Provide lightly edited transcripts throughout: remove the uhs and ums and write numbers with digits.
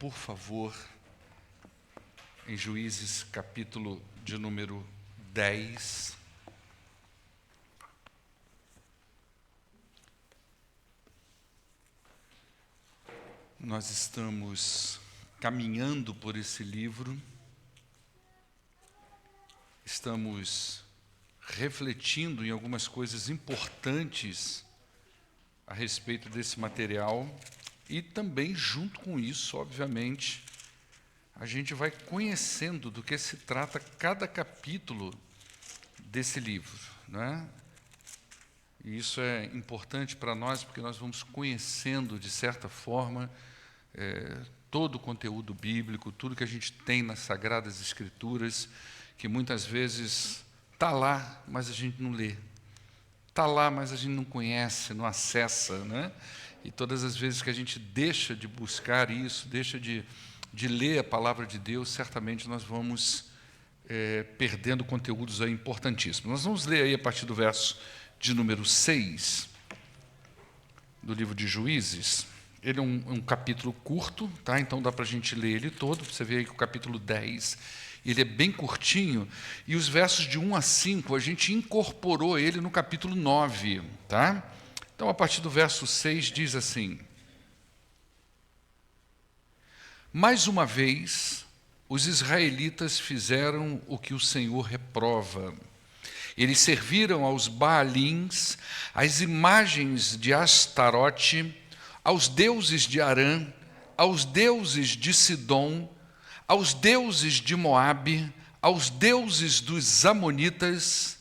por favor, em Juízes, capítulo de número 10. Nós estamos caminhando por esse livro, estamos refletindo em algumas coisas importantes a respeito desse material e também, junto com isso, obviamente, a gente vai conhecendo do que se trata cada capítulo desse livro, né? E isso é importante para nós, porque nós vamos conhecendo, de certa forma, todo o conteúdo bíblico, tudo que a gente tem nas Sagradas Escrituras, que muitas vezes está lá, mas a gente não lê. Está lá, mas a gente não conhece, não acessa, né? E todas as vezes que a gente deixa de buscar isso, deixa de ler a palavra de Deus, certamente nós vamos perdendo conteúdos aí importantíssimos. Nós vamos ler aí a partir do verso de número 6, do livro de Juízes. Ele é um capítulo curto, tá? Então dá para a gente ler ele todo. Você vê aí que o capítulo 10, ele é bem curtinho, e os versos de 1 a 5, a gente incorporou ele no capítulo 9. Tá? Então, a partir do verso 6, diz assim: Mais uma vez, os israelitas fizeram o que o Senhor reprova. Eles serviram aos Baalins, às imagens de Astarote, aos deuses de Arã, aos deuses de Sidom, aos deuses de Moabe, aos deuses dos Amonitas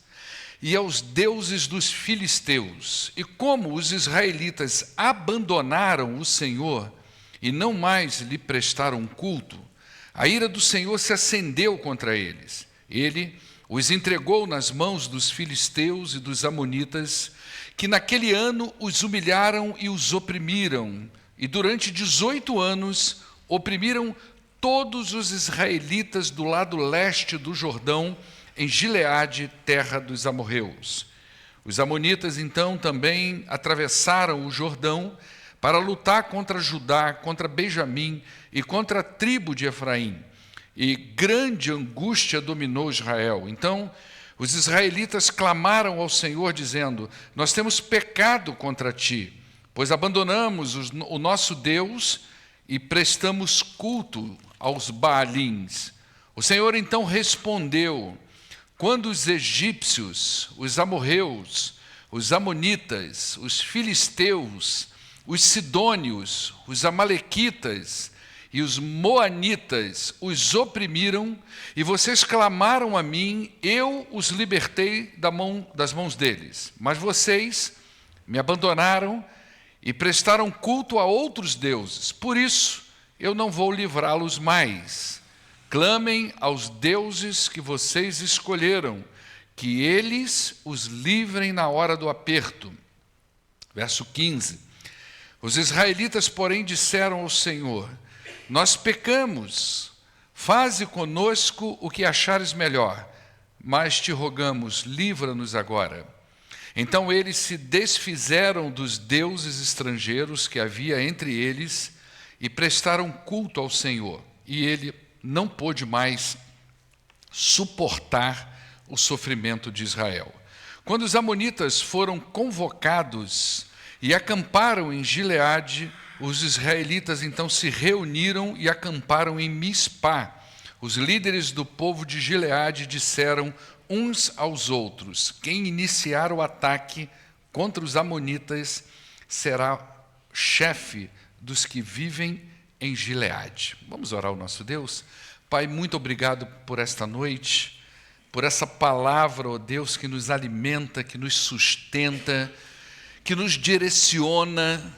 e aos deuses dos filisteus. E como os israelitas abandonaram o Senhor e não mais lhe prestaram culto, a ira do Senhor se acendeu contra eles. Ele os entregou nas mãos dos filisteus e dos amonitas, que naquele ano os humilharam e os oprimiram, e durante 18 anos oprimiram todos os israelitas do lado leste do Jordão, em Gileade, terra dos amorreus. Os amonitas, então, também atravessaram o Jordão para lutar contra Judá, contra Benjamim e contra a tribo de Efraim. E grande angústia dominou Israel. Então, os israelitas clamaram ao Senhor, dizendo: Nós temos pecado contra ti, pois abandonamos o nosso Deus e prestamos culto aos Baalins. O Senhor então respondeu: Quando os egípcios, os amorreus, os amonitas, os filisteus, os sidônios, os amalequitas e os moanitas os oprimiram, e vocês clamaram a mim, eu os libertei das mãos deles. Mas vocês me abandonaram e prestaram culto a outros deuses. Por isso, eu não vou livrá-los mais. Clamem aos deuses que vocês escolheram, que eles os livrem na hora do aperto. Verso 15. Os israelitas, porém, disseram ao Senhor: Nós pecamos, faze conosco o que achares melhor, mas te rogamos, livra-nos agora. Então eles se desfizeram dos deuses estrangeiros que havia entre eles e prestaram culto ao Senhor. E ele não pôde mais suportar o sofrimento de Israel. Quando os amonitas foram convocados e acamparam em Gileade, os israelitas então se reuniram e acamparam em Mispá. Os líderes do povo de Gileade disseram uns aos outros: Quem iniciar o ataque contra os amonitas será chefe dos que vivem em Gileade. Vamos orar ao nosso Deus? Pai, muito obrigado por esta noite, por essa palavra, ó Deus, que nos alimenta, que nos sustenta, que nos direciona,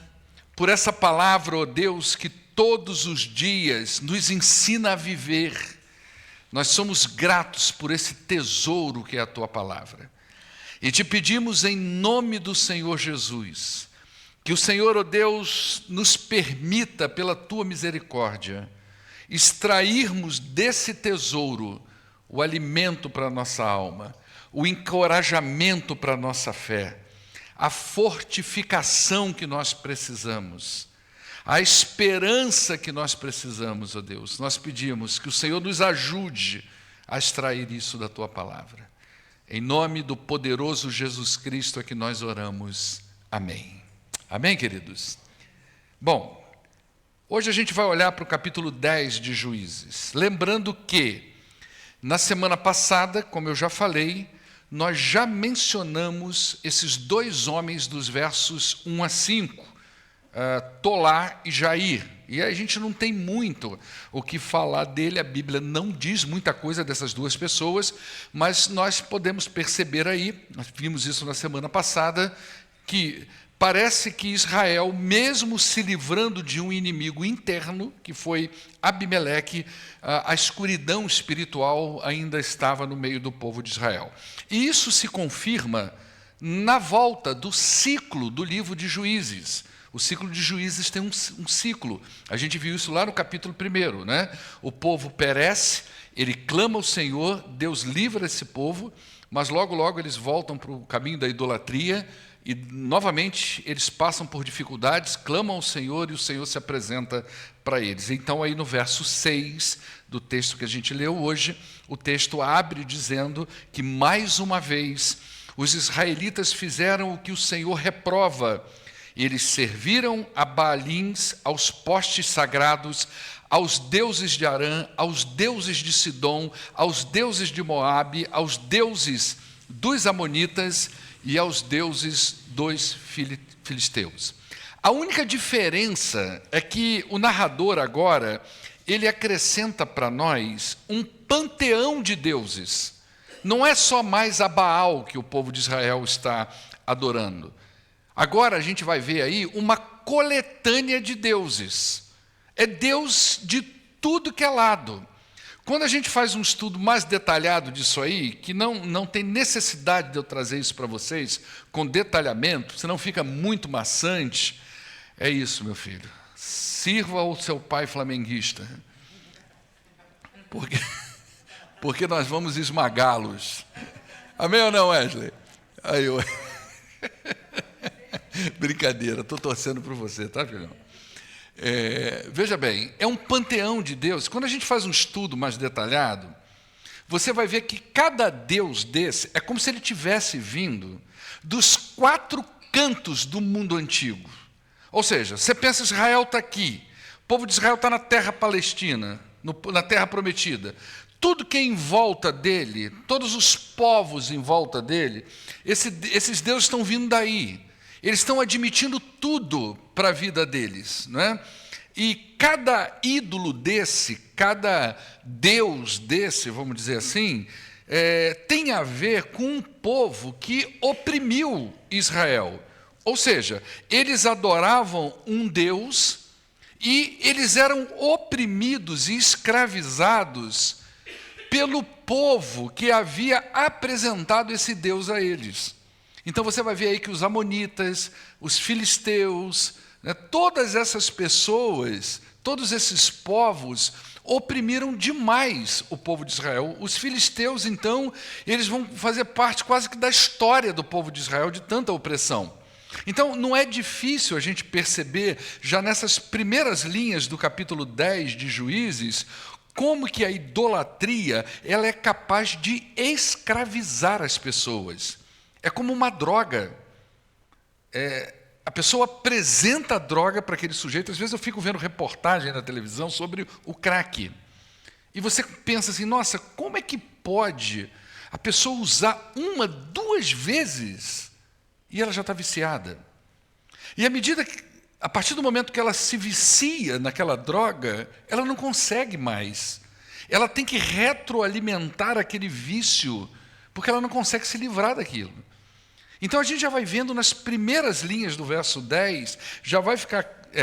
por essa palavra, ó Deus, que todos os dias nos ensina a viver. Nós somos gratos por esse tesouro que é a Tua palavra. E te pedimos em nome do Senhor Jesus, que o Senhor, ó Deus, nos permita, pela Tua misericórdia, extrairmos desse tesouro o alimento para a nossa alma, o encorajamento para a nossa fé, a fortificação que nós precisamos, a esperança que nós precisamos, ó Deus. Nós pedimos que o Senhor nos ajude a extrair isso da Tua palavra. Em nome do poderoso Jesus Cristo é que nós oramos. Amém. Amém, queridos? Bom, hoje a gente vai olhar para o capítulo 10 de Juízes. Lembrando que, na semana passada, como eu já falei, nós já mencionamos esses dois homens dos versos 1 a 5, Tolá e Jair. E a gente não tem muito o que falar dele, a Bíblia não diz muita coisa dessas duas pessoas, mas nós podemos perceber aí, nós vimos isso na semana passada, que parece que Israel, mesmo se livrando de um inimigo interno, que foi Abimeleque, a escuridão espiritual ainda estava no meio do povo de Israel. E isso se confirma na volta do ciclo do livro de Juízes. O ciclo de Juízes tem um ciclo. A gente viu isso lá no capítulo 1, né? O povo perece, ele clama ao Senhor, Deus livra esse povo, mas logo, logo eles voltam para o caminho da idolatria e, novamente, eles passam por dificuldades, clamam ao Senhor e o Senhor se apresenta para eles. Então, aí no verso 6 do texto que a gente leu hoje, o texto abre dizendo que, mais uma vez, os israelitas fizeram o que o Senhor reprova. Eles serviram a Baalins, aos postes sagrados, aos deuses de Arã, aos deuses de Sidom, aos deuses de Moabe, aos deuses dos Amonitas e aos deuses dos filisteus. A única diferença é que o narrador agora, ele acrescenta para nós um panteão de deuses. Não é só mais a Baal que o povo de Israel está adorando. Agora a gente vai ver aí uma coletânea de deuses. É Deus de tudo que é lado. Quando a gente faz um estudo mais detalhado disso aí, que não tem necessidade de eu trazer isso para vocês com detalhamento, senão fica muito maçante, é isso, meu filho. Sirva o seu pai flamenguista. Porque nós vamos esmagá-los. Amém ou não, Wesley? Aí eu... Brincadeira, estou torcendo por você, tá, filhão? Veja bem, é um panteão de deuses. Quando a gente faz um estudo mais detalhado, você vai ver que cada deus desse é como se ele tivesse vindo dos 4 cantos do mundo antigo. Ou seja, você pensa, Israel está aqui, o povo de Israel está na terra palestina, na terra prometida. Tudo que é em volta dele, todos os povos em volta dele, esses deuses estão vindo daí. Eles estão admitindo tudo para a vida deles, não é? E cada ídolo desse, cada deus desse, vamos dizer assim, tem a ver com um povo que oprimiu Israel. Ou seja, eles adoravam um Deus e eles eram oprimidos e escravizados pelo povo que havia apresentado esse Deus a eles. Então você vai ver aí que os amonitas, os filisteus, né, todas essas pessoas, todos esses povos oprimiram demais o povo de Israel. Os filisteus, então, eles vão fazer parte quase que da história do povo de Israel, de tanta opressão. Então, não é difícil a gente perceber, já nessas primeiras linhas do capítulo 10 de Juízes, como que a idolatria ela é capaz de escravizar as pessoas. É como uma droga. A pessoa apresenta a droga para aquele sujeito. Às vezes eu fico vendo reportagem na televisão sobre o crack. E você pensa assim, nossa, como é que pode a pessoa usar 1, 2 vezes e ela já está viciada? E a partir do momento que ela se vicia naquela droga, ela não consegue mais. Ela tem que retroalimentar aquele vício, porque ela não consegue se livrar daquilo. Então a gente já vai vendo nas primeiras linhas do verso 10, já vai ficar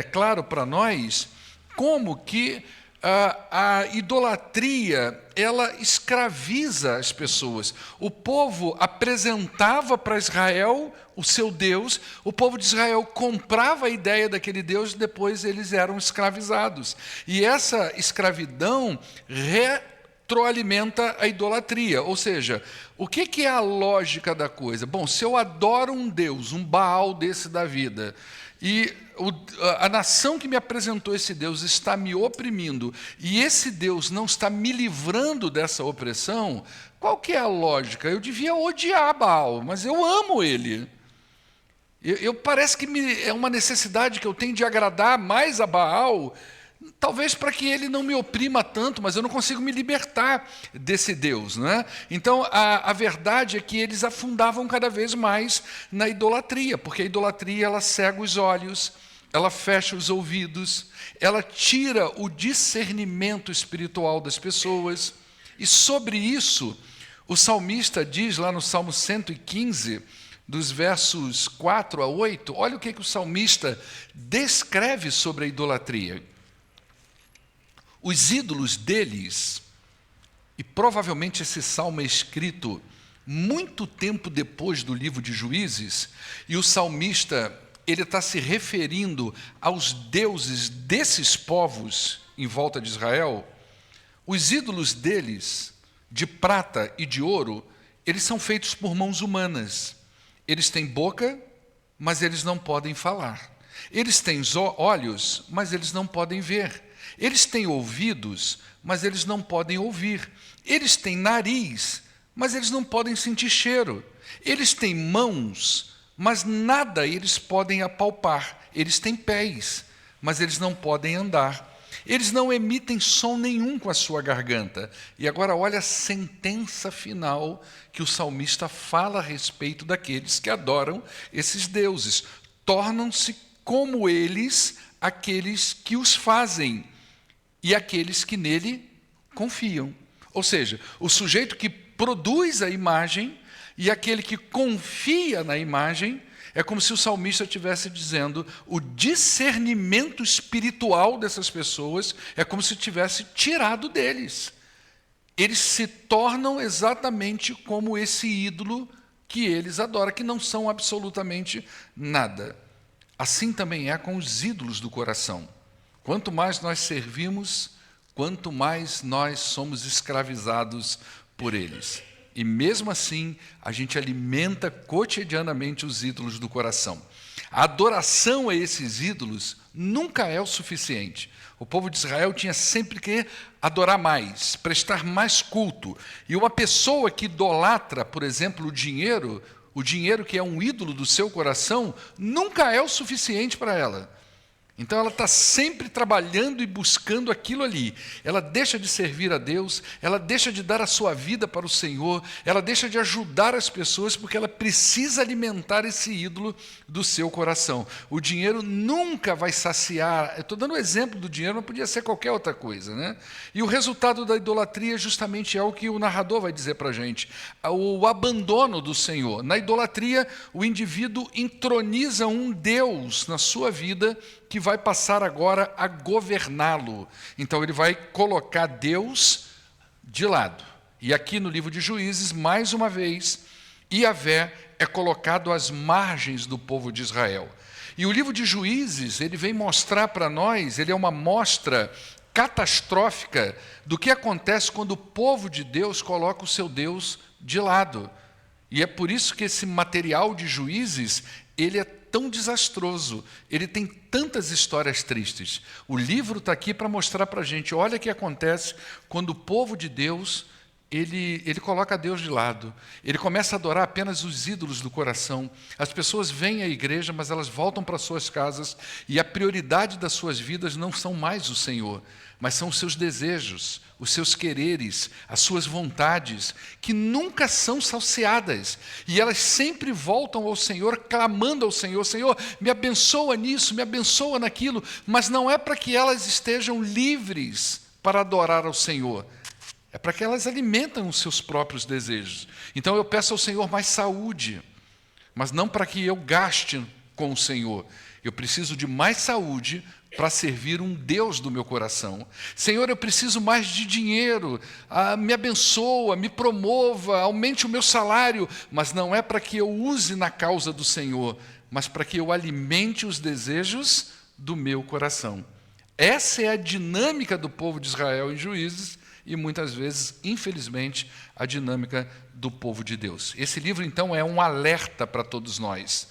claro para nós como que a idolatria ela escraviza as pessoas. O povo apresentava para Israel o seu Deus, o povo de Israel comprava a ideia daquele Deus e depois eles eram escravizados. E essa escravidão retroalimenta a idolatria, ou seja, o que é a lógica da coisa? Bom, se eu adoro um Deus, um Baal desse da vida, e a nação que me apresentou esse Deus está me oprimindo, e esse Deus não está me livrando dessa opressão, qual que é a lógica? Eu devia odiar Baal, mas eu amo ele. Parece que é uma necessidade que eu tenho de agradar mais a Baal, talvez para que ele não me oprima tanto, mas eu não consigo me libertar desse Deus, né? Então, a verdade é que eles afundavam cada vez mais na idolatria, porque a idolatria ela cega os olhos, ela fecha os ouvidos, ela tira o discernimento espiritual das pessoas. E sobre isso, o salmista diz lá no Salmo 115, dos versos 4 a 8, olha o que o salmista descreve sobre a idolatria. Os ídolos deles, e provavelmente esse salmo é escrito muito tempo depois do livro de Juízes, e o salmista ele está se referindo aos deuses desses povos em volta de Israel. Os ídolos deles, de prata e de ouro, eles são feitos por mãos humanas. Eles têm boca, mas eles não podem falar. Eles têm olhos, mas eles não podem ver. Eles têm ouvidos, mas eles não podem ouvir. Eles têm nariz, mas eles não podem sentir cheiro. Eles têm mãos, mas nada eles podem apalpar. Eles têm pés, mas eles não podem andar. Eles não emitem som nenhum com a sua garganta. E agora olha a sentença final que o salmista fala a respeito daqueles que adoram esses deuses. Tornam-se como eles aqueles que os fazem e aqueles que nele confiam. Ou seja, o sujeito que produz a imagem e aquele que confia na imagem, é como se o salmista estivesse dizendo, o discernimento espiritual dessas pessoas é como se tivesse tirado deles. Eles se tornam exatamente como esse ídolo que eles adoram, que não são absolutamente nada. Assim também é com os ídolos do coração. Quanto mais nós servimos, quanto mais nós somos escravizados por eles. E mesmo assim, a gente alimenta cotidianamente os ídolos do coração. A adoração a esses ídolos nunca é o suficiente. O povo de Israel tinha sempre que adorar mais, prestar mais culto. E uma pessoa que idolatra, por exemplo, o dinheiro que é um ídolo do seu coração, nunca é o suficiente para ela. Então ela está sempre trabalhando e buscando aquilo ali. Ela deixa de servir a Deus, ela deixa de dar a sua vida para o Senhor, ela deixa de ajudar as pessoas porque ela precisa alimentar esse ídolo do seu coração. O dinheiro nunca vai saciar. Eu estou dando um exemplo do dinheiro, mas podia ser qualquer outra coisa, né? E o resultado da idolatria justamente é o que o narrador vai dizer para a gente. O abandono do Senhor. Na idolatria, o indivíduo entroniza um Deus na sua vida que vai passar agora a governá-lo. Então ele vai colocar Deus de lado. E aqui no livro de Juízes, mais uma vez, Yahvé é colocado às margens do povo de Israel. E o livro de Juízes, ele vem mostrar para nós, ele é uma mostra catastrófica do que acontece quando o povo de Deus coloca o seu Deus de lado. E é por isso que esse material de Juízes, ele é tão desastroso, ele tem tantas histórias tristes. O livro está aqui para mostrar para a gente, olha o que acontece quando o povo de Deus, ele coloca Deus de lado, ele começa a adorar apenas os ídolos do coração. As pessoas vêm à igreja, mas elas voltam para suas casas, e a prioridade das suas vidas não são mais o Senhor, mas são os seus desejos, os seus quereres, as suas vontades, que nunca são saciadas. E elas sempre voltam ao Senhor, clamando ao Senhor, Senhor, me abençoa nisso, me abençoa naquilo, mas não é para que elas estejam livres para adorar ao Senhor. É para que elas alimentem os seus próprios desejos. Então eu peço ao Senhor mais saúde, mas não para que eu gaste com o Senhor. Eu preciso de mais saúde para servir um Deus do meu coração. Senhor, eu preciso mais de dinheiro, me abençoa, me promova, aumente o meu salário, mas não é para que eu use na causa do Senhor, mas para que eu alimente os desejos do meu coração. Essa é a dinâmica do povo de Israel em Juízes e muitas vezes, infelizmente, a dinâmica do povo de Deus. Esse livro, então, é um alerta para todos nós.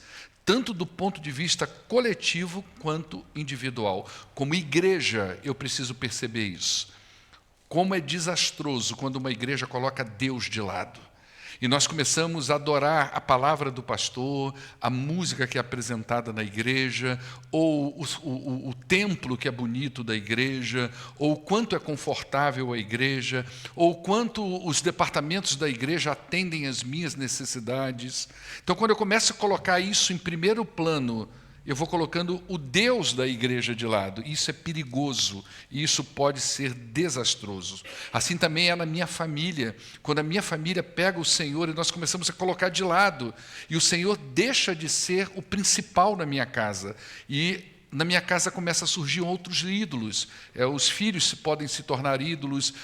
tanto do ponto de vista coletivo quanto individual. Como igreja, eu preciso perceber isso. Como é desastroso quando uma igreja coloca Deus de lado. E nós começamos a adorar a palavra do pastor, a música que é apresentada na igreja, ou o templo que é bonito da igreja, ou o quanto é confortável a igreja, ou o quanto os departamentos da igreja atendem às minhas necessidades. Então, quando eu começo a colocar isso em primeiro plano, eu vou colocando o Deus da igreja de lado. Isso é perigoso e isso pode ser desastroso. Assim também é na minha família. Quando a minha família pega o Senhor e nós começamos a colocar de lado, e o Senhor deixa de ser o principal na minha casa. E na minha casa começam a surgir outros ídolos. Os filhos podem se tornar ídolos,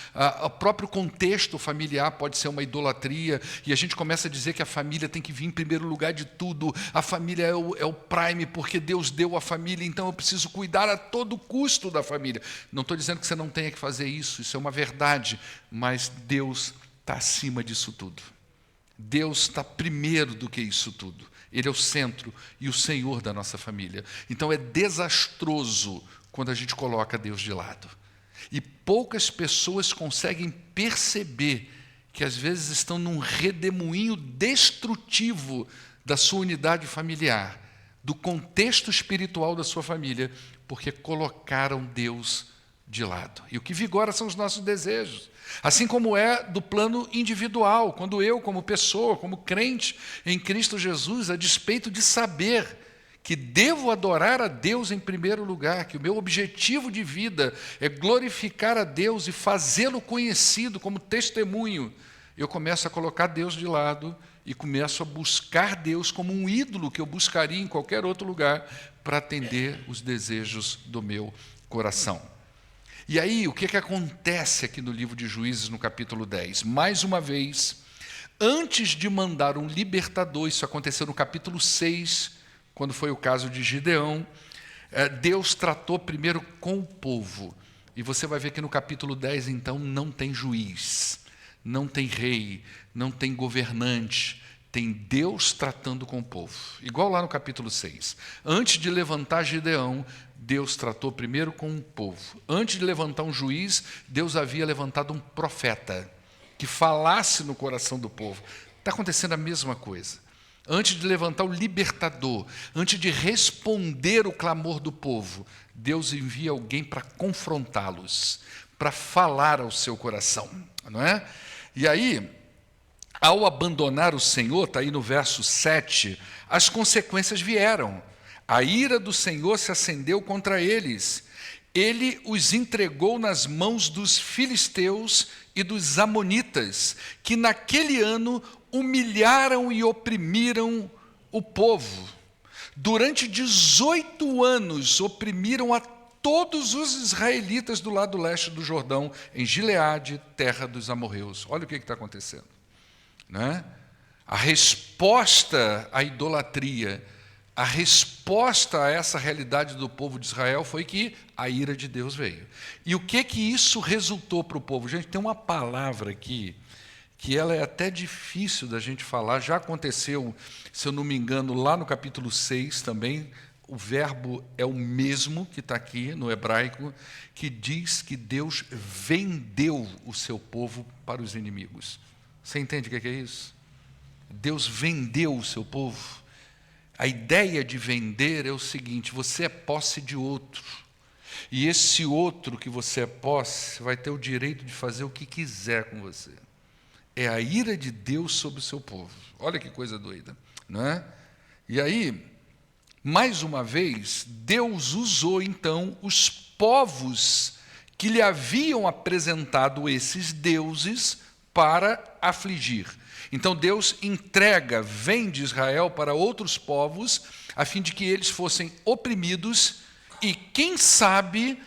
o próprio contexto familiar pode ser uma idolatria, e a gente começa a dizer que a família tem que vir em primeiro lugar de tudo, a família é o prime, porque Deus deu a família, então eu preciso cuidar a todo custo da família. Não estou dizendo que você não tenha que fazer isso, isso é uma verdade, mas Deus está acima disso tudo. Deus está primeiro do que isso tudo. Ele é o centro e o Senhor da nossa família. Então é desastroso quando a gente coloca Deus de lado. E poucas pessoas conseguem perceber que às vezes estão num redemoinho destrutivo da sua unidade familiar, do contexto espiritual da sua família, porque colocaram Deus de lado. E o que vigora são os nossos desejos. Assim como é do plano individual, quando eu, como pessoa, como crente em Cristo Jesus, a despeito de saber que devo adorar a Deus em primeiro lugar, que o meu objetivo de vida é glorificar a Deus e fazê-lo conhecido como testemunho, eu começo a colocar Deus de lado e começo a buscar Deus como um ídolo que eu buscaria em qualquer outro lugar para atender os desejos do meu coração. E aí, o que acontece aqui no livro de Juízes, no capítulo 10? Mais uma vez, antes de mandar um libertador, isso aconteceu no capítulo 6, quando foi o caso de Gideão, Deus tratou primeiro com o povo. E você vai ver que no capítulo 10, então, não tem juiz, não tem rei, não tem governante, tem Deus tratando com o povo. Igual lá no capítulo 6. Antes de levantar Gideão, Deus tratou primeiro com o povo. Antes de levantar um juiz, Deus havia levantado um profeta que falasse no coração do povo. Está acontecendo a mesma coisa. Antes de levantar o libertador, antes de responder o clamor do povo, Deus envia alguém para confrontá-los, para falar ao seu coração, não é? E aí, ao abandonar o Senhor, está aí no verso 7, as consequências vieram. A ira do Senhor se acendeu contra eles. Ele os entregou nas mãos dos filisteus e dos amonitas, que naquele ano humilharam e oprimiram o povo. Durante 18 anos oprimiram a todos os israelitas do lado leste do Jordão, em Gileade, terra dos amorreus. Olha o que está acontecendo. Não é? A resposta à idolatria, a resposta a essa realidade do povo de Israel foi que a ira de Deus veio. E o que isso resultou para o povo? Gente, tem uma palavra aqui que ela é até difícil da gente falar, já aconteceu, se eu não me engano, lá no capítulo 6 também, o verbo é o mesmo que está aqui no hebraico, que diz que Deus vendeu o seu povo para os inimigos. Você entende o que é isso? Deus vendeu o seu povo. A ideia de vender é o seguinte: você é posse de outro, e esse outro que você é posse vai ter o direito de fazer o que quiser com você. É a ira de Deus sobre o seu povo. Olha que coisa doida, não é? E aí, mais uma vez, Deus usou então os povos que lhe haviam apresentado esses deuses para afligir. Então Deus vende Israel para outros povos, a fim de que eles fossem oprimidos e, quem sabe,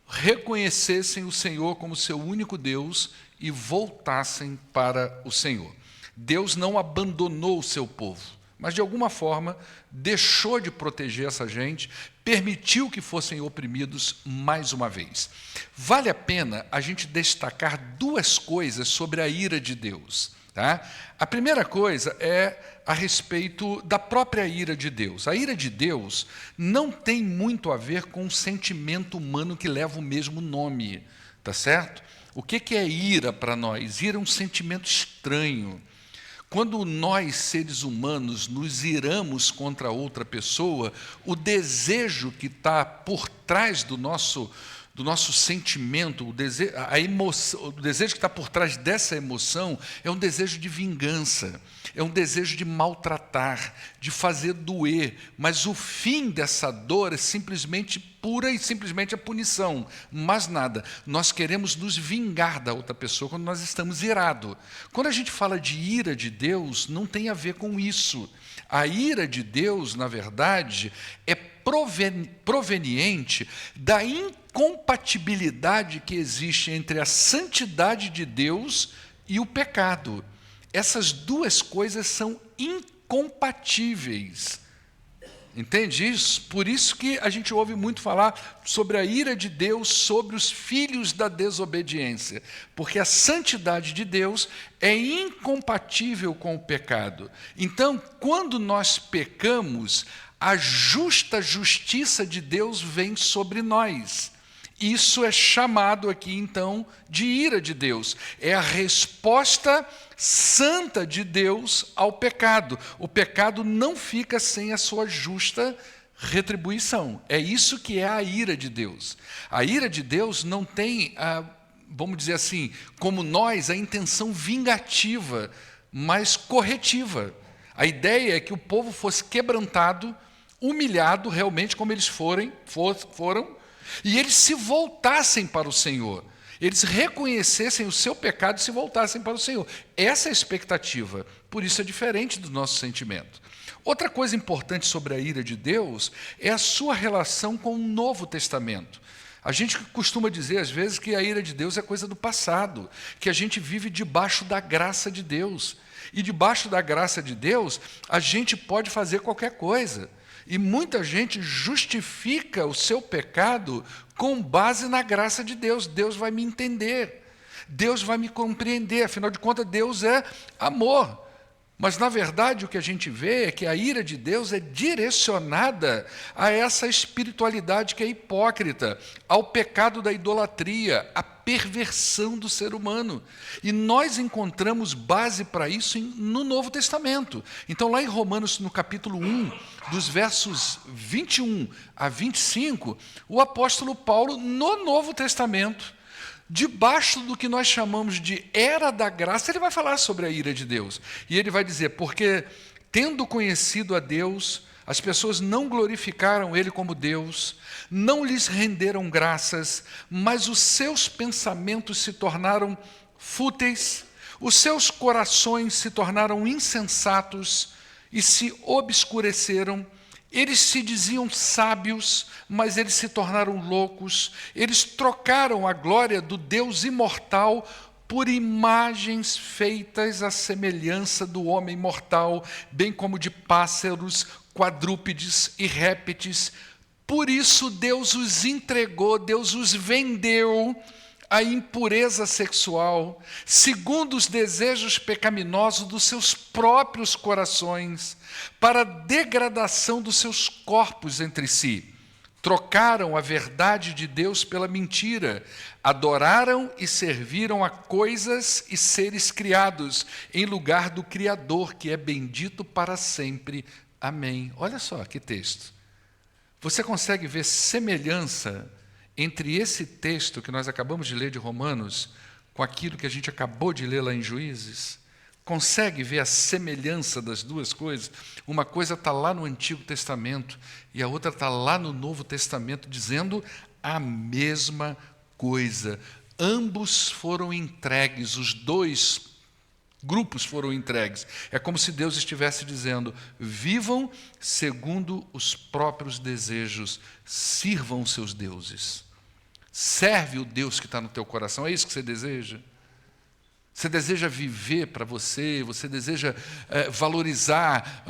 reconhecessem o Senhor como seu único Deus e voltassem para o Senhor. Deus não abandonou o seu povo, mas de alguma forma deixou de proteger essa gente, permitiu que fossem oprimidos mais uma vez. Vale a pena a gente destacar duas coisas sobre a ira de Deus. Tá? A primeira coisa é a respeito da própria ira de Deus. A ira de Deus não tem muito a ver com o sentimento humano que leva o mesmo nome, tá certo? O que é ira para nós? Ira é um sentimento estranho. Quando nós, seres humanos, nos iramos contra outra pessoa, o desejo que está por trás do nosso sentimento, o desejo que está por trás dessa emoção é um desejo de vingança, é um desejo de maltratar, de fazer doer, mas o fim dessa dor é simplesmente pura e simplesmente a punição, mais nada. Nós queremos nos vingar da outra pessoa quando nós estamos irados. Quando a gente fala de ira de Deus, não tem a ver com isso. A ira de Deus, na verdade, é proveniente da incompatibilidade que existe entre a santidade de Deus e o pecado. Essas duas coisas são incompatíveis. Entende isso? Por isso que a gente ouve muito falar sobre a ira de Deus sobre os filhos da desobediência, porque a santidade de Deus é incompatível com o pecado. Então, quando nós pecamos, a justa justiça de Deus vem sobre nós. Isso é chamado aqui, então, de ira de Deus. É a resposta santa de Deus ao pecado. O pecado não fica sem a sua justa retribuição. É isso que é a ira de Deus. A ira de Deus não tem, vamos dizer assim, como nós, a intenção vingativa, mas corretiva. A ideia é que o povo fosse quebrantado, humilhado realmente como eles foram, e eles se voltassem para o Senhor. Eles reconhecessem o seu pecado e se voltassem para o Senhor. Essa é a expectativa. Por isso é diferente do nosso sentimento. Outra coisa importante sobre a ira de Deus é a sua relação com o Novo Testamento. A gente costuma dizer, às vezes, que a ira de Deus é coisa do passado, que a gente vive debaixo da graça de Deus. E debaixo da graça de Deus, a gente pode fazer qualquer coisa. E muita gente justifica o seu pecado com base na graça de Deus. Deus vai me entender, Deus vai me compreender, afinal de contas, Deus é amor. Mas, na verdade, o que a gente vê é que a ira de Deus é direcionada a essa espiritualidade que é hipócrita, ao pecado da idolatria, à perversão do ser humano. E nós encontramos base para isso no Novo Testamento. Então, lá em Romanos, no capítulo 1, dos versos 21 a 25, o apóstolo Paulo, no Novo Testamento, debaixo do que nós chamamos de era da graça, ele vai falar sobre a ira de Deus. E ele vai dizer, porque tendo conhecido a Deus, as pessoas não glorificaram Ele como Deus, não lhes renderam graças, mas os seus pensamentos se tornaram fúteis, os seus corações se tornaram insensatos e se obscureceram. Eles se diziam sábios, mas eles se tornaram loucos. Eles trocaram a glória do Deus imortal por imagens feitas à semelhança do homem mortal, bem como de pássaros, quadrúpedes e répteis. Por isso Deus os entregou, Deus os vendeu à impureza sexual, segundo os desejos pecaminosos dos seus próprios corações, para a degradação dos seus corpos entre si. Trocaram a verdade de Deus pela mentira, adoraram e serviram a coisas e seres criados, em lugar do Criador, que é bendito para sempre. Amém. Olha só que texto. Você consegue ver semelhança entre esse texto que nós acabamos de ler de Romanos com aquilo que a gente acabou de ler lá em Juízes? Consegue ver a semelhança das duas coisas? Uma coisa está lá no Antigo Testamento e a outra está lá no Novo Testamento, dizendo a mesma coisa. Ambos foram entregues, os dois grupos foram entregues. É como se Deus estivesse dizendo, vivam segundo os próprios desejos, sirvam os seus deuses. Serve o Deus que está no teu coração, é isso que você deseja? Você deseja viver para você, você deseja valorizar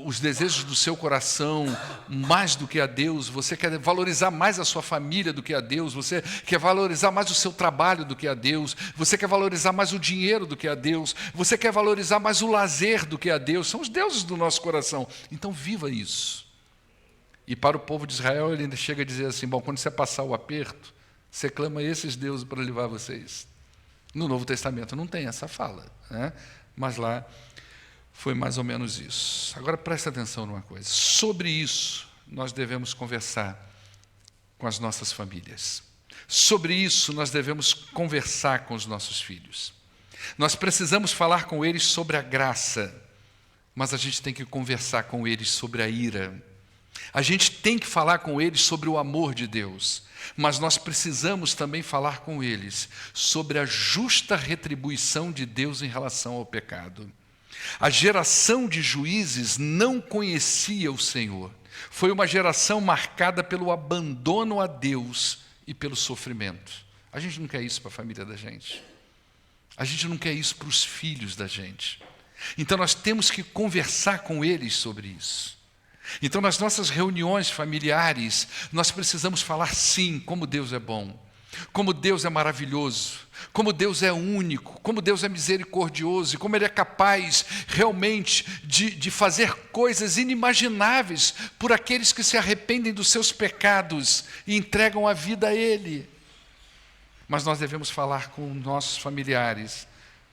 os desejos do seu coração mais do que a Deus, você quer valorizar mais a sua família do que a Deus, você quer valorizar mais o seu trabalho do que a Deus, você quer valorizar mais o dinheiro do que a Deus, você quer valorizar mais o lazer do que a Deus, são os deuses do nosso coração. Então viva isso. E para o povo de Israel ele ainda chega a dizer assim, bom, quando você passar o aperto, você clama a esses deuses para levar vocês. No Novo Testamento não tem essa fala, né? Mas lá foi mais ou menos isso. Agora presta atenção numa coisa. Sobre isso nós devemos conversar com as nossas famílias. Sobre isso nós devemos conversar com os nossos filhos. Nós precisamos falar com eles sobre a graça, mas a gente tem que conversar com eles sobre a ira. A gente tem que falar com eles sobre o amor de Deus, mas nós precisamos também falar com eles sobre a justa retribuição de Deus em relação ao pecado. A geração de juízes não conhecia o Senhor. Foi uma geração marcada pelo abandono a Deus e pelo sofrimento. A gente não quer isso para a família da gente. A gente não quer isso para os filhos da gente. Então nós temos que conversar com eles sobre isso. Então, nas nossas reuniões familiares, nós precisamos falar sim, como Deus é bom, como Deus é maravilhoso, como Deus é único, como Deus é misericordioso e como Ele é capaz realmente de fazer coisas inimagináveis por aqueles que se arrependem dos seus pecados e entregam a vida a Ele. Mas nós devemos falar com nossos familiares,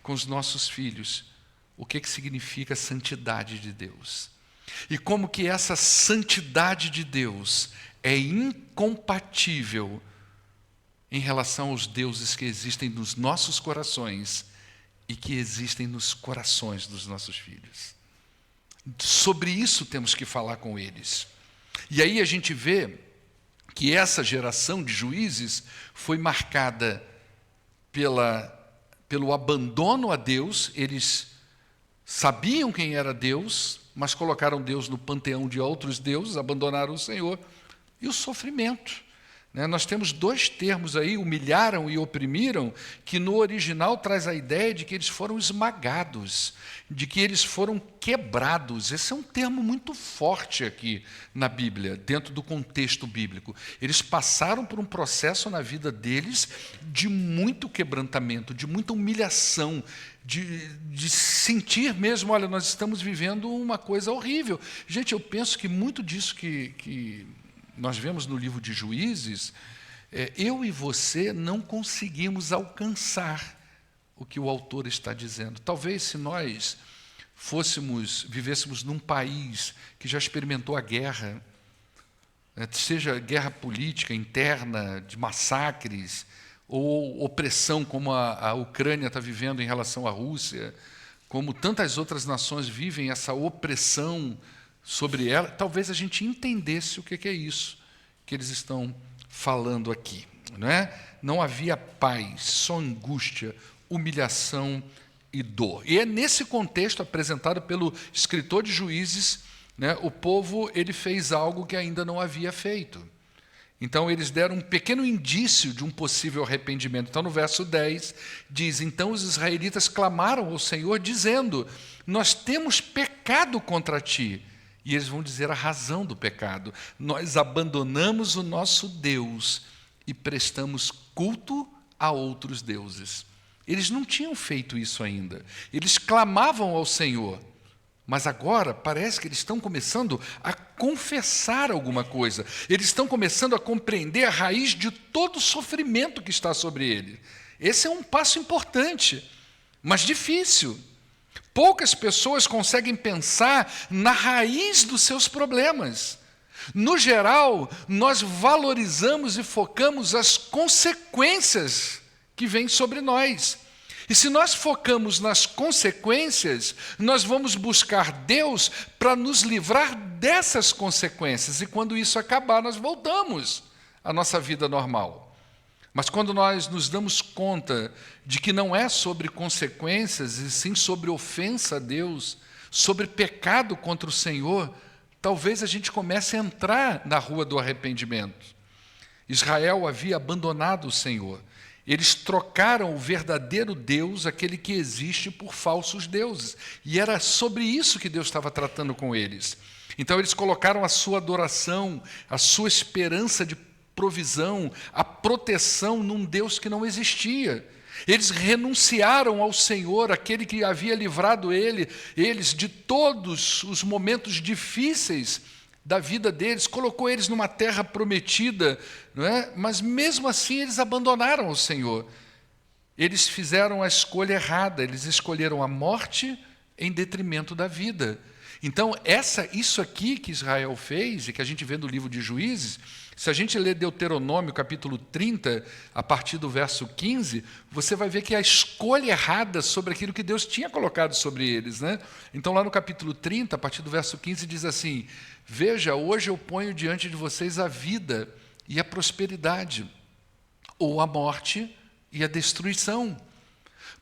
com os nossos filhos, o que significa a santidade de Deus. E como que essa santidade de Deus é incompatível em relação aos deuses que existem nos nossos corações e que existem nos corações dos nossos filhos. Sobre isso temos que falar com eles. E aí a gente vê que essa geração de juízes foi marcada pelo abandono a Deus. Eles sabiam quem era Deus, mas colocaram Deus no panteão de outros deuses, abandonaram o Senhor, e o sofrimento. Nós temos dois termos aí, humilharam e oprimiram, que no original traz a ideia de que eles foram esmagados, de que eles foram quebrados. Esse é um termo muito forte aqui na Bíblia, dentro do contexto bíblico. Eles passaram por um processo na vida deles de muito quebrantamento, de muita humilhação, de sentir mesmo, olha, nós estamos vivendo uma coisa horrível. Gente, eu penso que muito disso que nós vemos no livro de Juízes, eu e você não conseguimos alcançar o que o autor está dizendo. Talvez se nós vivêssemos num país que já experimentou a guerra, seja guerra política interna, de massacres, ou opressão como a Ucrânia está vivendo em relação à Rússia, como tantas outras nações vivem essa opressão sobre ela, talvez a gente entendesse o que é isso que eles estão falando aqui. Não é? Não havia paz, só angústia, humilhação e dor. E é nesse contexto apresentado pelo escritor de Juízes, o povo ele fez algo que ainda não havia feito. Então, eles deram um pequeno indício de um possível arrependimento. Então, no verso 10, diz, então os israelitas clamaram ao Senhor, dizendo, nós temos pecado contra ti. E eles vão dizer a razão do pecado. Nós abandonamos o nosso Deus e prestamos culto a outros deuses. Eles não tinham feito isso ainda. Eles clamavam ao Senhor. Mas agora parece que eles estão começando a confessar alguma coisa. Eles estão começando a compreender a raiz de todo o sofrimento que está sobre ele. Esse é um passo importante, mas difícil. Poucas pessoas conseguem pensar na raiz dos seus problemas. No geral, nós valorizamos e focamos as consequências que vêm sobre nós. E se nós focamos nas consequências, nós vamos buscar Deus para nos livrar dessas consequências. E quando isso acabar, nós voltamos à nossa vida normal. Mas quando nós nos damos conta de que não é sobre consequências, e sim sobre ofensa a Deus, sobre pecado contra o Senhor, talvez a gente comece a entrar na rua do arrependimento. Israel havia abandonado o Senhor. Eles trocaram o verdadeiro Deus, aquele que existe, por falsos deuses. E era sobre isso que Deus estava tratando com eles. Então eles colocaram a sua adoração, a sua esperança de provisão, a proteção num Deus que não existia. Eles renunciaram ao Senhor, aquele que havia livrado eles de todos os momentos difíceis da vida deles, colocou eles numa terra prometida, não é? Mas mesmo assim eles abandonaram o Senhor. Eles fizeram a escolha errada, eles escolheram a morte em detrimento da vida. Então, isso aqui que Israel fez, e que a gente vê no livro de Juízes, se a gente ler Deuteronômio, capítulo 30, a partir do verso 15, você vai ver que é a escolha errada sobre aquilo que Deus tinha colocado sobre eles, né? Então, lá no capítulo 30, a partir do verso 15, diz assim: veja, hoje eu ponho diante de vocês a vida e a prosperidade, ou a morte e a destruição.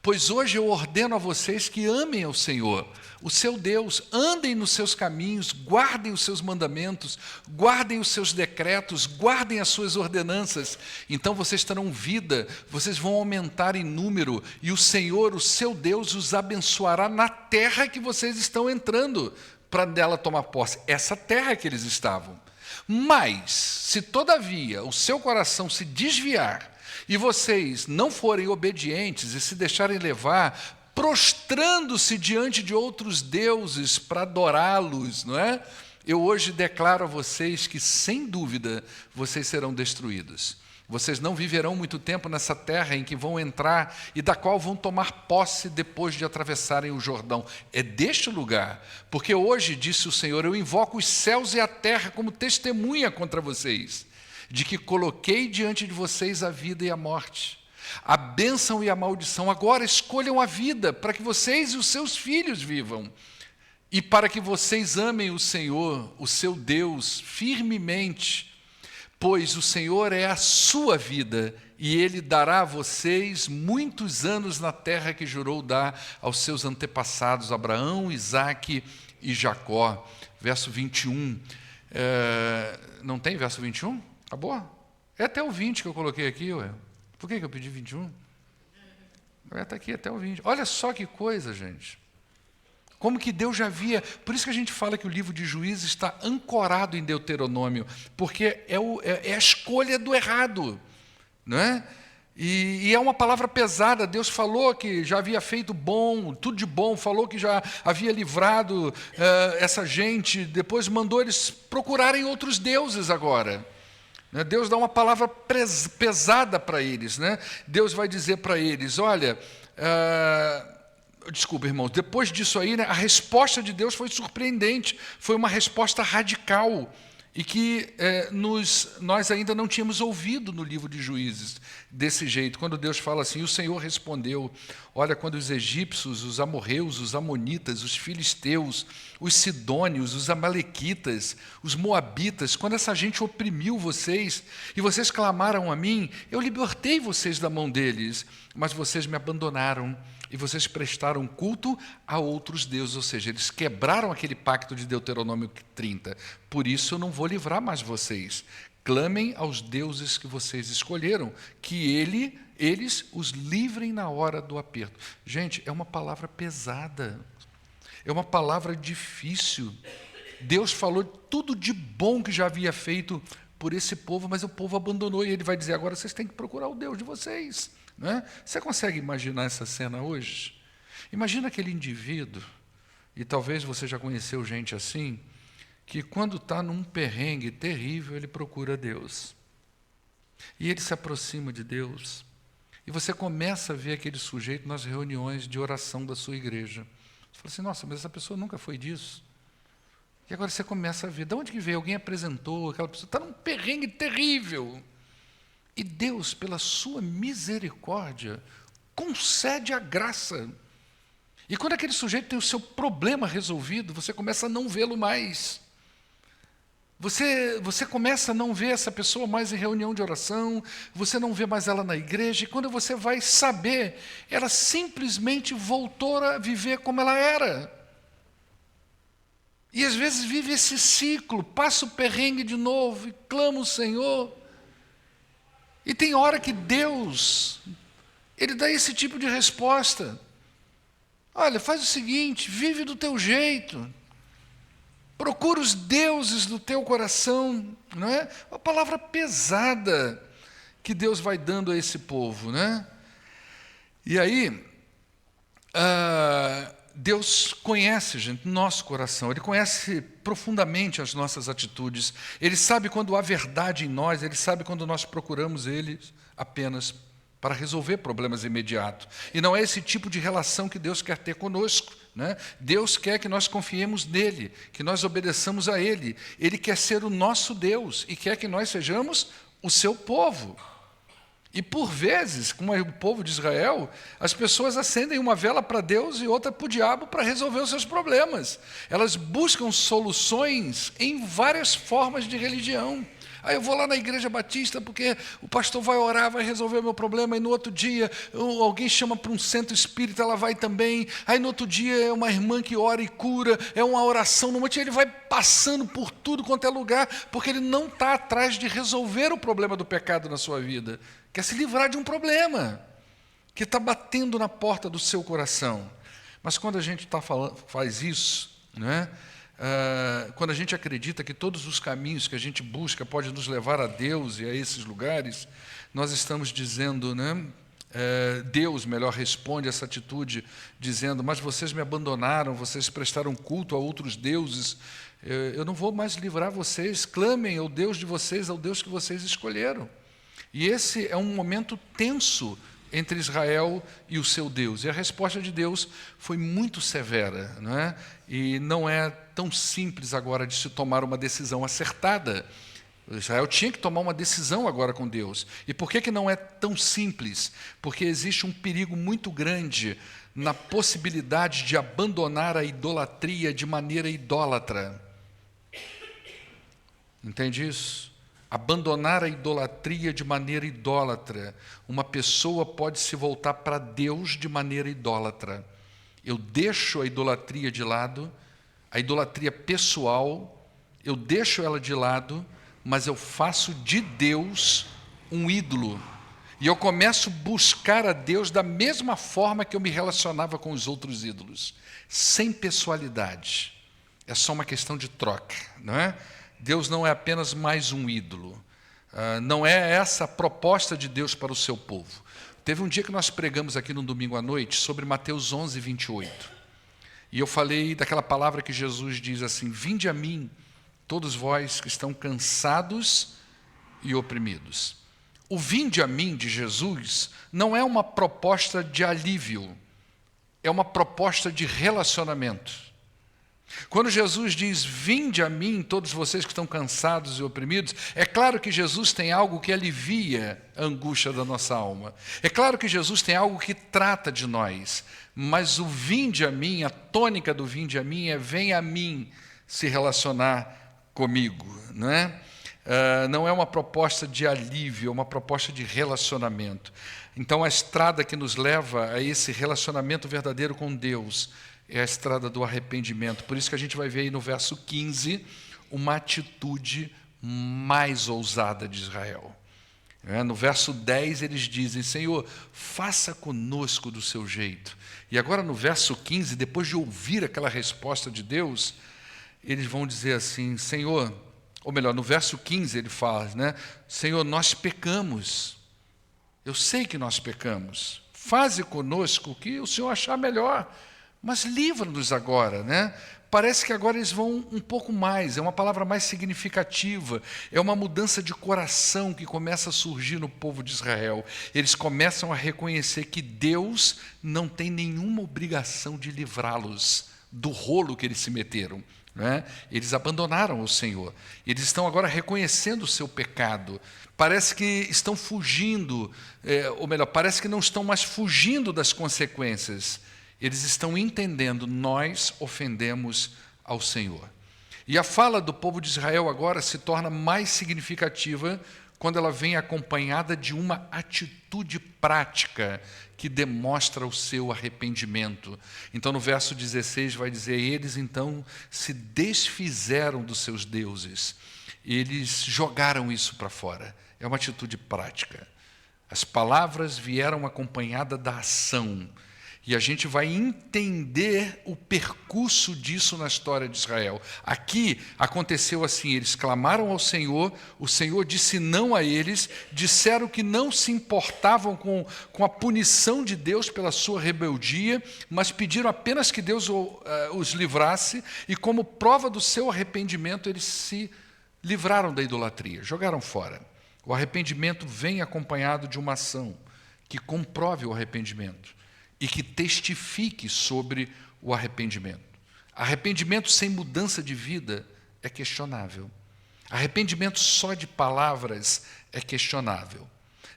Pois hoje eu ordeno a vocês que amem ao Senhor, o seu Deus, andem nos seus caminhos, guardem os seus mandamentos, guardem os seus decretos, guardem as suas ordenanças. Então vocês terão vida, vocês vão aumentar em número, e o Senhor, o seu Deus, os abençoará na terra que vocês estão entrando, para dela tomar posse. Essa terra que eles estavam. Mas, se todavia o seu coração se desviar, e vocês não forem obedientes e se deixarem levar, prostrando-se diante de outros deuses para adorá-los, não é? Eu hoje declaro a vocês que, sem dúvida, vocês serão destruídos. Vocês não viverão muito tempo nessa terra em que vão entrar e da qual vão tomar posse depois de atravessarem o Jordão. É deste lugar, porque hoje, disse o Senhor, eu invoco os céus e a terra como testemunha contra vocês, de que coloquei diante de vocês a vida e a morte, a bênção e a maldição. Agora escolham a vida, para que vocês e os seus filhos vivam, e para que vocês amem o Senhor, o seu Deus, firmemente, pois o Senhor é a sua vida, e Ele dará a vocês muitos anos na terra que jurou dar aos seus antepassados, Abraão, Isaque e Jacó. Verso 21. Não tem verso 21? Acabou? É até o 20 que eu coloquei aqui, ué. Por que eu pedi 21? Está aqui até o 20. Olha só que coisa, gente. Como que Deus já havia... Por isso que a gente fala que o livro de Juízes está ancorado em Deuteronômio, porque é a escolha do errado, não é? E é uma palavra pesada. Deus falou que já havia feito bom, tudo de bom, falou que já havia livrado essa gente, depois mandou eles procurarem outros deuses agora. Deus dá uma palavra pesada para eles, né? Deus vai dizer para eles, olha, desculpa, irmãos, depois disso aí, né, a resposta de Deus foi surpreendente, foi uma resposta radical, e que nós ainda não tínhamos ouvido no livro de Juízes, desse jeito, quando Deus fala assim, o Senhor respondeu, olha, quando os egípcios, os amorreus, os amonitas, os filisteus, os sidônios, os amalequitas, os moabitas, quando essa gente oprimiu vocês, e vocês clamaram a mim, eu libertei vocês da mão deles, mas vocês me abandonaram, e vocês prestaram culto a outros deuses, ou seja, eles quebraram aquele pacto de Deuteronômio 30. Por isso eu não vou livrar mais vocês. Clamem aos deuses que vocês escolheram, que eles os livrem na hora do aperto. Gente, é uma palavra pesada, é uma palavra difícil. Deus falou tudo de bom que já havia feito por esse povo, mas o povo abandonou, e ele vai dizer, agora vocês têm que procurar o Deus de vocês. Não é? Você consegue imaginar essa cena hoje? Imagina aquele indivíduo, e talvez você já conheceu gente assim, que quando está num perrengue terrível, ele procura Deus. E ele se aproxima de Deus. E você começa a ver aquele sujeito nas reuniões de oração da sua igreja. Você fala assim, nossa, mas essa pessoa nunca foi disso. E agora você começa a ver, de onde que veio? Alguém apresentou, aquela pessoa está num perrengue terrível. E Deus, pela sua misericórdia, concede a graça. E quando aquele sujeito tem o seu problema resolvido, você começa a não vê-lo mais. Você começa a não ver essa pessoa mais em reunião de oração, você não vê mais ela na igreja, e quando você vai saber, ela simplesmente voltou a viver como ela era. E às vezes vive esse ciclo, passa o perrengue de novo e clama o Senhor. E tem hora que Deus, Ele dá esse tipo de resposta. Olha, faz o seguinte, vive do teu jeito. Procura os deuses do teu coração, não é? Uma palavra pesada que Deus vai dando a esse povo, né? E aí, Deus conhece, gente, nosso coração. Ele conhece profundamente as nossas atitudes. Ele sabe quando há verdade em nós. Ele sabe quando nós procuramos Ele apenas para resolver problemas imediatos. E não é esse tipo de relação que Deus quer ter conosco, né? Deus quer que nós confiemos nele, que nós obedeçamos a Ele. Ele quer ser o nosso Deus e quer que nós sejamos o seu povo. E por vezes, como é o povo de Israel, as pessoas acendem uma vela para Deus e outra para o diabo para resolver os seus problemas. Elas buscam soluções em várias formas de religião. Aí eu vou lá na igreja batista porque o pastor vai orar, vai resolver o meu problema, e no outro dia alguém chama para um centro espírita, ela vai também. Aí no outro dia é uma irmã que ora e cura, é uma oração no monte. Ele vai passando por tudo quanto é lugar, porque ele não está atrás de resolver o problema do pecado na sua vida. Quer se livrar de um problema que está batendo na porta do seu coração. Mas quando a gente faz isso, né? Quando a gente acredita que todos os caminhos que a gente busca podem nos levar a Deus e a esses lugares, nós estamos dizendo, né? Deus, melhor, responde essa atitude, dizendo, mas vocês me abandonaram, vocês prestaram culto a outros deuses, eu não vou mais livrar vocês, clamem ao Deus de vocês, ao Deus que vocês escolheram. E esse é um momento tenso entre Israel e o seu Deus. E a resposta de Deus foi muito severa, não é? E não é tão simples agora de se tomar uma decisão acertada. Israel tinha que tomar uma decisão agora com Deus. E por que não é tão simples? Porque existe um perigo muito grande na possibilidade de abandonar a idolatria de maneira idólatra. Entende isso? Abandonar a idolatria de maneira idólatra. Uma pessoa pode se voltar para Deus de maneira idólatra. Eu deixo a idolatria de lado, a idolatria pessoal, eu deixo ela de lado, mas eu faço de Deus um ídolo. E eu começo a buscar a Deus da mesma forma que eu me relacionava com os outros ídolos, sem pessoalidade. É só uma questão de troca, não é? Deus não é apenas mais um ídolo. Não é essa a proposta de Deus para o seu povo. Teve um dia que nós pregamos aqui no domingo à noite sobre Mateus 11, 28. E eu falei daquela palavra que Jesus diz assim, vinde a mim, todos vós que estão cansados e oprimidos. O vinde a mim de Jesus não é uma proposta de alívio, é uma proposta de relacionamento. Quando Jesus diz, vinde a mim, todos vocês que estão cansados e oprimidos, é claro que Jesus tem algo que alivia a angústia da nossa alma. É claro que Jesus tem algo que trata de nós. Mas o vinde a mim, a tônica do vinde a mim é vem a mim se relacionar comigo. Não é? Não é uma proposta de alívio, é uma proposta de relacionamento. Então a estrada que nos leva a esse relacionamento verdadeiro com Deus é a estrada do arrependimento. Por isso que a gente vai ver aí no verso 15 uma atitude mais ousada de Israel. No verso 10 eles dizem, Senhor, faça conosco do seu jeito. E agora no verso 15, depois de ouvir aquela resposta de Deus, eles vão dizer assim, Senhor, ou melhor, no verso 15 ele fala, né? Senhor, nós pecamos. Eu sei que nós pecamos. Faze conosco o que o Senhor achar melhor. Mas livra-nos agora, né? Parece que agora eles vão um pouco mais, é uma palavra mais significativa, é uma mudança de coração que começa a surgir no povo de Israel. Eles começam a reconhecer que Deus não tem nenhuma obrigação de livrá-los do rolo que eles se meteram, né? Eles abandonaram o Senhor, eles estão agora reconhecendo o seu pecado. Parece que estão fugindo, ou melhor, parece que não estão mais fugindo das consequências. Eles estão entendendo, nós ofendemos ao Senhor. E a fala do povo de Israel agora se torna mais significativa quando ela vem acompanhada de uma atitude prática que demonstra o seu arrependimento. Então no verso 16 vai dizer, eles então se desfizeram dos seus deuses. Eles jogaram isso para fora. é uma atitude prática. As palavras vieram acompanhadas da ação. E a gente vai entender o percurso disso na história de Israel. Aqui aconteceu assim, eles clamaram ao Senhor, o Senhor disse não a eles, disseram que não se importavam com a punição de Deus pela sua rebeldia, mas pediram apenas que Deus os livrasse, e como prova do seu arrependimento, eles se livraram da idolatria, jogaram fora. O arrependimento vem acompanhado de uma ação que comprove o arrependimento e que testifique sobre o arrependimento. Arrependimento sem mudança de vida é questionável. Arrependimento só de palavras é questionável.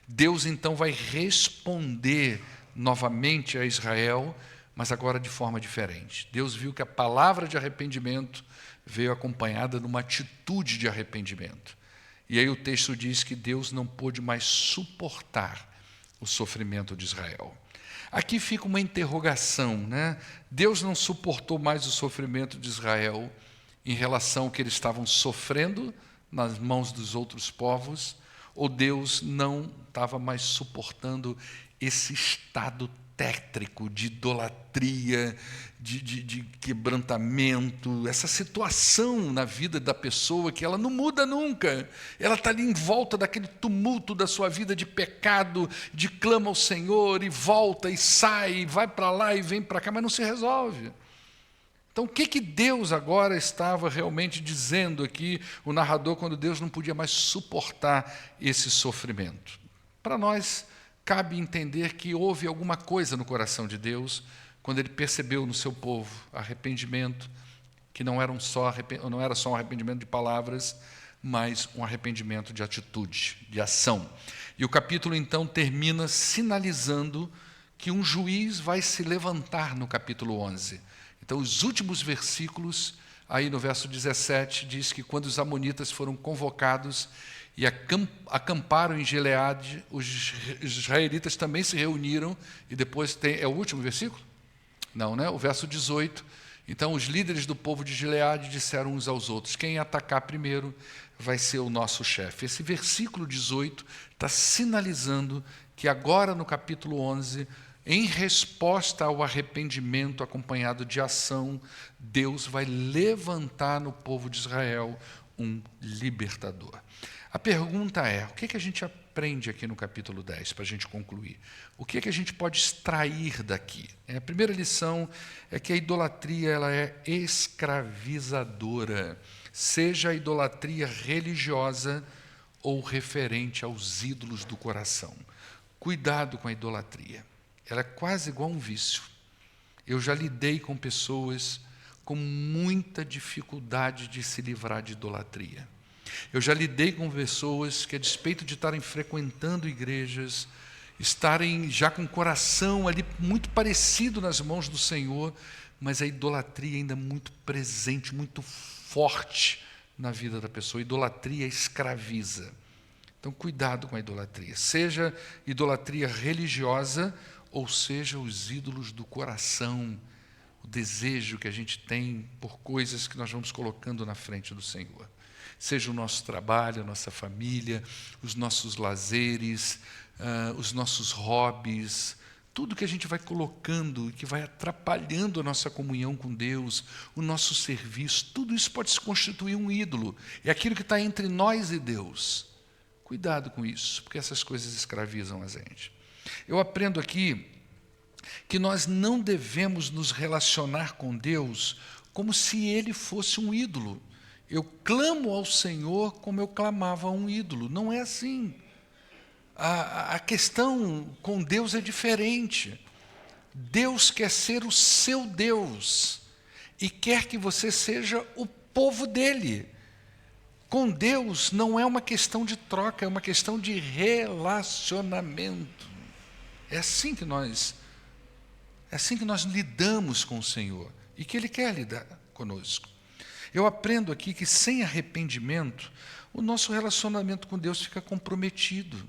Deus então vai responder novamente a Israel, mas agora de forma diferente. Deus viu que a palavra de arrependimento veio acompanhada de uma atitude de arrependimento. E aí o texto diz que Deus não pôde mais suportar o sofrimento de Israel. Aqui fica uma interrogação, né? Deus não suportou mais o sofrimento de Israel em relação ao que eles estavam sofrendo nas mãos dos outros povos, ou Deus não estava mais suportando esse estado tétrico de idolatria, de quebrantamento, essa situação na vida da pessoa que ela não muda nunca. Ela está ali em volta daquele tumulto da sua vida de pecado, de clama ao Senhor e volta e sai, e vai para lá e vem para cá, mas não se resolve. Então, o que Deus agora estava realmente dizendo aqui, o narrador, quando Deus não podia mais suportar esse sofrimento? Para nós, cabe entender que houve alguma coisa no coração de Deus quando Ele percebeu no seu povo arrependimento, que não era só um arrependimento de palavras, mas um arrependimento de atitude, de ação. E o capítulo, então, termina sinalizando que um juiz vai se levantar no capítulo 11. Então, os últimos versículos, aí no verso 17, diz que quando os amonitas foram convocados e acamparam em Gileade, os israelitas também se reuniram, e depois tem... É o último versículo? Não, né? O verso 18. Então, os líderes do povo de Gileade disseram uns aos outros, quem atacar primeiro vai ser o nosso chefe. Esse versículo 18 está sinalizando que agora, no capítulo 11, em resposta ao arrependimento acompanhado de ação, Deus vai levantar no povo de Israel um libertador. A pergunta é, o que a gente aprende aqui no capítulo 10, para a gente concluir? O que a gente pode extrair daqui? A primeira lição é que a idolatria ela é escravizadora, seja a idolatria religiosa ou referente aos ídolos do coração. Cuidado com a idolatria. Ela é quase igual a um vício. Eu já lidei com pessoas com muita dificuldade de se livrar de idolatria. Eu já lidei com pessoas que, a despeito de estarem frequentando igrejas, estarem já com o coração ali muito parecido nas mãos do Senhor, mas a idolatria ainda muito presente, muito forte na vida da pessoa. A idolatria escraviza. Então, cuidado com a idolatria. Seja idolatria religiosa, ou seja, os ídolos do coração, o desejo que a gente tem por coisas que nós vamos colocando na frente do Senhor. Seja o nosso trabalho, a nossa família, os nossos lazeres, os nossos hobbies, tudo que a gente vai colocando e que vai atrapalhando a nossa comunhão com Deus, o nosso serviço, tudo isso pode se constituir um ídolo. É aquilo que está entre nós e Deus. Cuidado com isso, porque essas coisas escravizam a gente. Eu aprendo aqui que nós não devemos nos relacionar com Deus como se Ele fosse um ídolo. Eu clamo ao Senhor como eu clamava a um ídolo. Não é assim. A questão com Deus é diferente. Deus quer ser o seu Deus e quer que você seja o povo dele. Com Deus não é uma questão de troca, é uma questão de relacionamento. É assim que nós lidamos com o Senhor e que Ele quer lidar conosco. Eu aprendo aqui que sem arrependimento, o nosso relacionamento com Deus fica comprometido.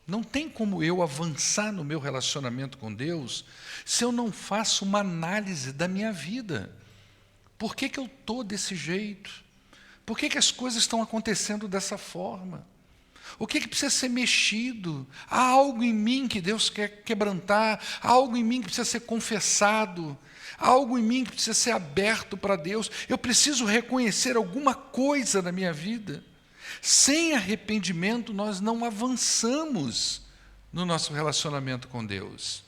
Não tem como eu avançar no meu relacionamento com Deus se eu não faço uma análise da minha vida. Por que eu estou desse jeito? Por que as coisas estão acontecendo dessa forma? O que precisa ser mexido? Há algo em mim que Deus quer quebrantar, há algo em mim que precisa ser confessado, há algo em mim que precisa ser aberto para Deus. Eu preciso reconhecer alguma coisa na minha vida. Sem arrependimento, nós não avançamos no nosso relacionamento com Deus.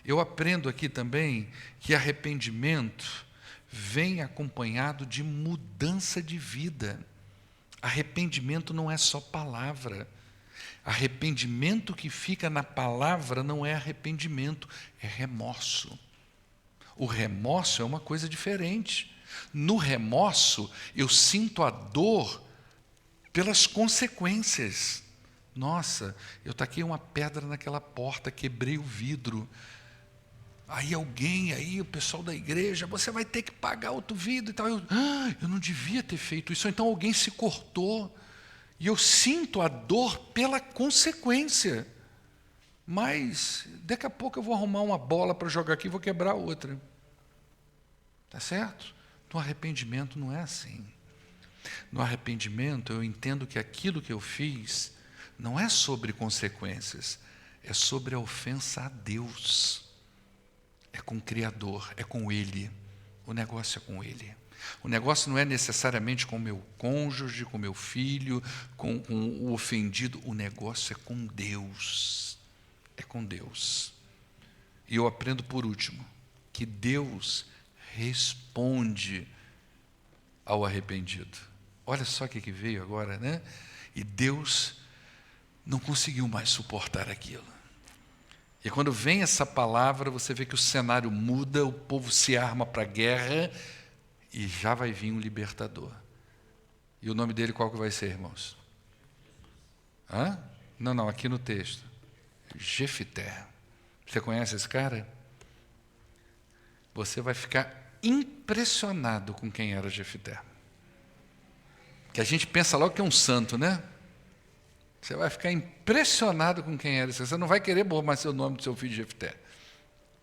Eu aprendo aqui também que arrependimento vem acompanhado de mudança de vida. Arrependimento não é só palavra. Arrependimento que fica na palavra não é arrependimento, é remorso. O remorso é uma coisa diferente. No remorso, eu sinto a dor pelas consequências. Nossa, eu taquei uma pedra naquela porta, quebrei o vidro. Aí o pessoal da igreja, você vai ter que pagar outro vidro e tal. Eu não devia ter feito isso. Então alguém se cortou. E eu sinto a dor pela consequência. Mas daqui a pouco eu vou arrumar uma bola para jogar aqui e vou quebrar outra. Tá certo? No arrependimento não é assim. No arrependimento eu entendo que aquilo que eu fiz não é sobre consequências, é sobre a ofensa a Deus. É com o Criador, é com Ele. O negócio é com Ele. O negócio não é necessariamente com o meu cônjuge, com o meu filho, com o ofendido. O negócio é com Deus. É com Deus. E eu aprendo por último, que Deus responde ao arrependido. Olha só o que veio agora, né? E Deus não conseguiu mais suportar aquilo. E quando vem essa palavra, você vê que o cenário muda, o povo se arma para a guerra e já vai vir um libertador. E o nome dele qual que vai ser, irmãos? Hã? Não, aqui no texto. Jefité. Você conhece esse cara? Você vai ficar impressionado com quem era Jefité. Que a gente pensa logo que é um santo, né? Você vai ficar impressionado com quem era esse. Você não vai querer borrar seu nome do seu filho Jefté.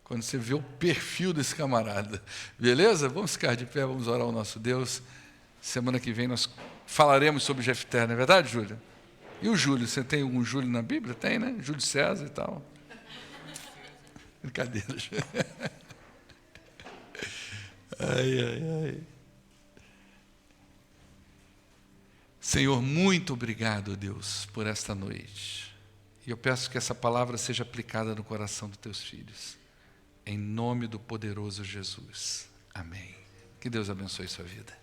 Quando você vê o perfil desse camarada. Beleza? Vamos ficar de pé, vamos orar ao nosso Deus. Semana que vem nós falaremos sobre Jefté, não é verdade, Júlio? E o Júlio? Você tem algum Júlio na Bíblia? Tem, né? Júlio César e tal. Brincadeira. Ai. Senhor, muito obrigado, Deus, por esta noite. E eu peço que essa palavra seja aplicada no coração dos teus filhos. Em nome do poderoso Jesus. Amém. Que Deus abençoe sua vida.